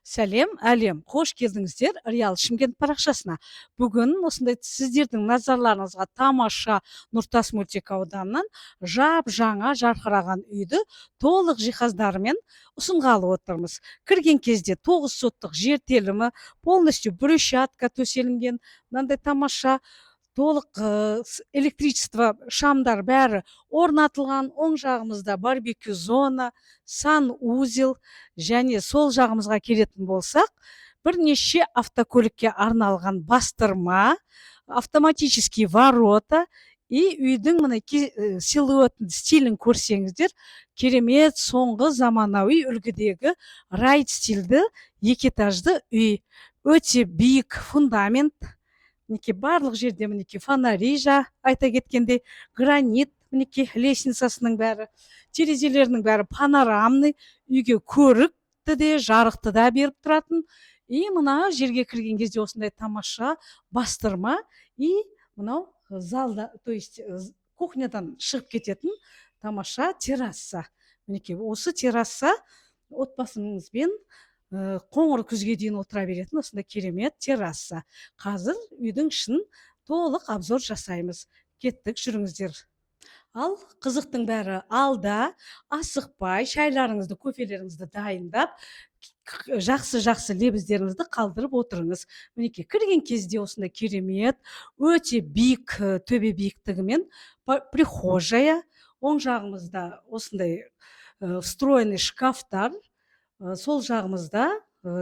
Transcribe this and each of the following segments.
Сәлем, әлем. Қош келдіңіздер Реал Шымкент парақшасына. Бүгін осындай сіздердің назарларыңызға тамаша Нұртас мөлтек ауданынан жаңа жарқыраған үйді толық жиһаздарымен ұсынғалы отырмыз. Кірген кезде 9 соттық жер телімі, полностью брусчатка төселінген, мынандай тамаша толық электричество шамдар бәрі орнатылған. Оң жағымызда барбекю зона, санузел, және сол жағымызға келетін болсақ, бірнеше автокөлікке арналған бастырма, автоматический ворота и үйдің мына силуетін, стилін көрсеңіздер, керемет соңғы заманауи үлгідегі райт стильді екі этажды үй. Өте биік фундамент, мінекей барлық жерде мінекей фонари, айта кеткендей гранит, мінекей лестницасының бәрі, терезелерінің бәрі панорамный, үйге көрікті де жарықты да беріп тұратын. И мына жерге кірген кезде осындай тамаша бастырма и мынау залда, то есть кухнядан шығып кететін тамаша терраса. Мінекей осы терраса отбасыңызбен қоңыр күзге дейін отыра беретін осындай керемет терраса. Қазір үйдің ішін толық обзор жасаймыз. Кеттік, жүріңіздер. Ал қызықтың бәрі алда. Асықпай шайларыңызды, кофелеріңізді дайындап, жақсы лебіздеріңізді қалдырып отырыңыз. Мінекей кірген кезде осындай керемет, өте биік, төбе биіктігімен прихожая. Оң жағымызда осындай встроенный шкафтар, сол жағымызда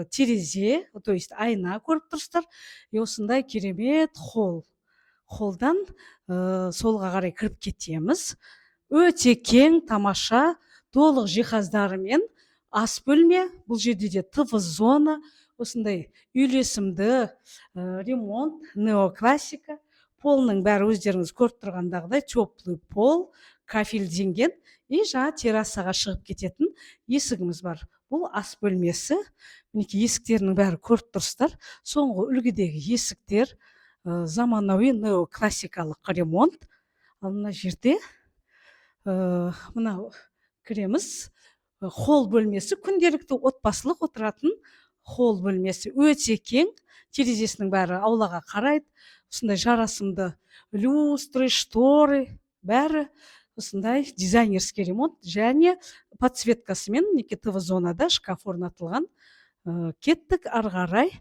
терезе, то есть айна көріп тұрсыздар. И осындай керемет холдан солға қарай кіріп кетеміз. Өте кең, тамаша, толық жиһаздарымен ас бөлме. Бұл жерде де ТВ зона, осындай үйлесімді ремонт, неоклассика. Полның бәрі өздеріңіз көріп тұрғандағыдай теплый пол, кафельденген и жаңа террасаға шығып кететін есігіміз бар. Бұл ас бөлмесі. Мінекей есіктерінің бәрі көріп тұрсыздар. Соңғы үлгідегі есіктер, заманауи неоклассикалық ремонт. Ал мына жерде мынау кіреміз. Холл бөлмесі, күнделікті отбасылық отыратын холл бөлмесі. Өте кең, терезесінің бәрі аулаға қарайды. Осындай жарасымды люстры, шторы, бәрі осындай дизайнерский ремонт, және подсветкасымен мінекей ТВ зонада шкаф орнатылған. Кеттік ары қарай.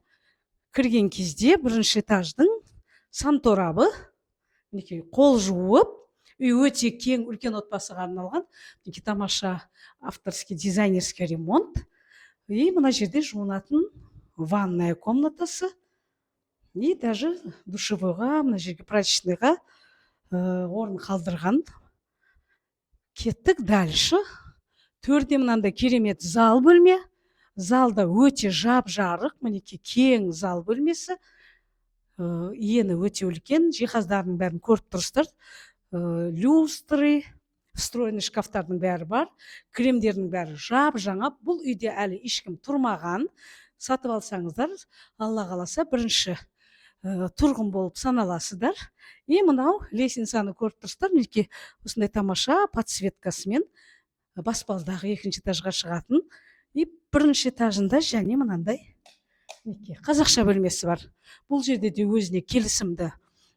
Кірген кезде бірінші этаждың санторабы, мінекей қол жуып, үй өте кең, үлкен отбасыға арналған. Мінекей тамаша авторский дизайнерский ремонт. И мына жерде жуынатын ванная комнатасы. И даже душевойға, мына жерге прачечныйға орын қалдырған. Кеттік дальше. Төрде мынандай керемет зал бөлме. Залда өте жап-жарық, мінекей кең зал бөлмесі. Ені өте үлкен, жиһаздардың бәрін көріп тұрсыздар. Люстры, встроенный шкафтардың бәрі бар. Кремдердің бәрі жап-жаңа. Бұл үйде әлі ешкім тұрмаған. Сатып алсаңыздар, алла қаласа бірінші тұрғын болып саналасыздар. И мынау лестницаны көріп тұрсыздар. Мінекей осындай тамаша подсветкасымен баспалдағы екінші этажға шығатын. И бірінші этажында және мынандай қазақша бөлмесі бар. Бұл жерде де өзіне келісімді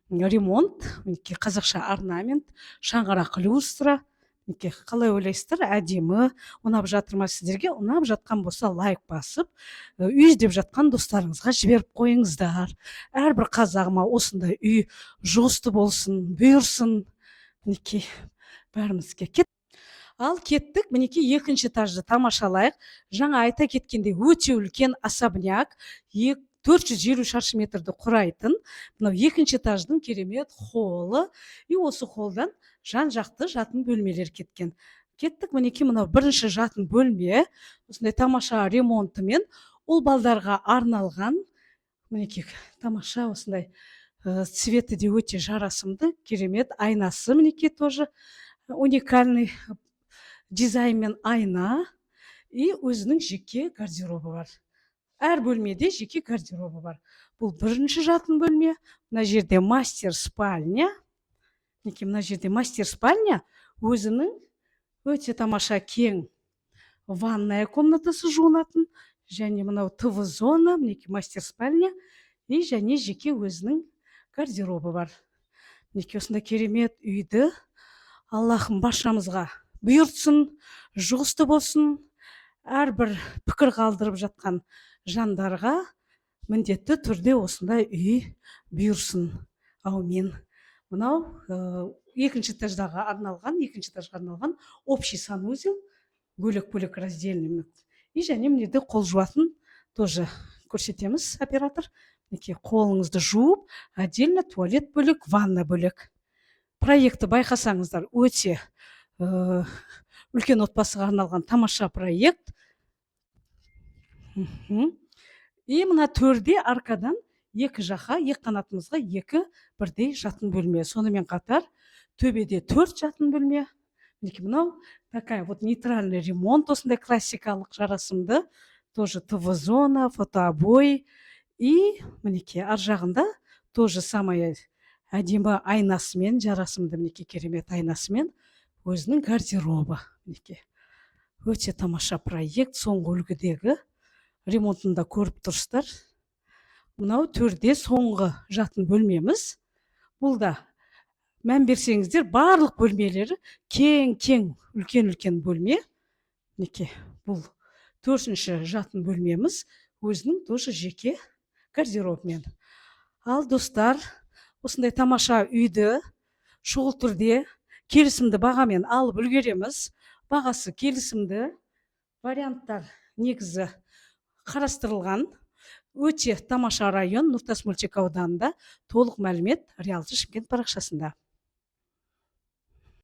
ремонт, қазақша орнамент, шаңғырақ люстра. Қалай ойлайсыздар, әдемі, ұнап жатыр ма сіздерге? Ұнап жатқан болса лайк басып, үй іздеп жатқан достарыңызға жіберіп қойыңыздар. Әрбір қазағыма осындай үй жұғысты болсын, бұйырсын. Бәрімізге Ал кеттік, мінекей екінші этажды тамашалайық. Жаңа айта кеткенде өте үлкен особняк, 450 шаршы метрді құрайтын. Мынау екінші этаждың керемет холлы. И осы холлдан жан-жақты жатын бөлмелер кеткен. Кеттік, мінекей мынау бірінші жатын бөлме. Осындай тамаша ремонтымен ұл балдарға арналған. Мінекей тамаша осындай цветі де өте жарасымды, керемет айнасы, мінекей тоже уникальный дизайнмен айна. И өзінің жеке гардеробы бар. Әр бөлмеде жеке гардеробы бар. Бұл бірінші жатын бөлме. Мына жерде мастер спальня. Мына жерде мастер спальня өзінің өте тамаша кең ванная комнатасы жуынатын, және мынау ТВ зона, мінекей мастер спальня и және жеке өзінің гардеробы бар. Мінекей осындай керемет үйді Аллахым баршамызға бұйыртсын, жұғысты болсын. Әрбір пікір қалдырып жатқан жандарға міндетті түрде осындай үй бұйырсын. Аумин. Мынау екінші этажға арналған общий санузел, бөлек раздельный. И және міне қол жуатын тоже көрсетеміз, оператор. Мінекей қолыңызды жуып, отдельно туалет бөлек, ванна бөлек. Проекті байқасаңыздар, өте үлкен отбасыға арналған тамаша проект. И мына төрде аркадан екі жаққа, екі қанатымызға екі бірдей жатын бөлме. Сонымен қатар төбеде 4 жатын бөлме. Мінекей мынау такая вот нейтральный ремонт, осындай классикалық жарасымды, тоже ТВ зона, фотообой. И мінекей ар жағында тоже самая әдемі айнасымен, жарасымды, мінекей керемет айнасымен өзінің гардеробы. Мінекей өте тамаша проект, соңғы үлгідегі ремонтында көріп тұрсыздар. Мынау төрде соңғы жатын бөлмеміз. Бұл да мән берсеңіздер, барлық бөлмелері кең, үлкен бөлме. Мінекей бұл 4-ші жатын бөлмеміз, өзінің тоже жеке гардеробымен. Ал достар, осындай тамаша үйді шұғыл түрде келісімді бағамен алып үлгереміз. Бағасы келісімді, варианттар негізі қарастырылған. Өте тамаша район, Нұртас мөлтек ауданында. Толық мәлімет Риалты Шымкент парақшасында.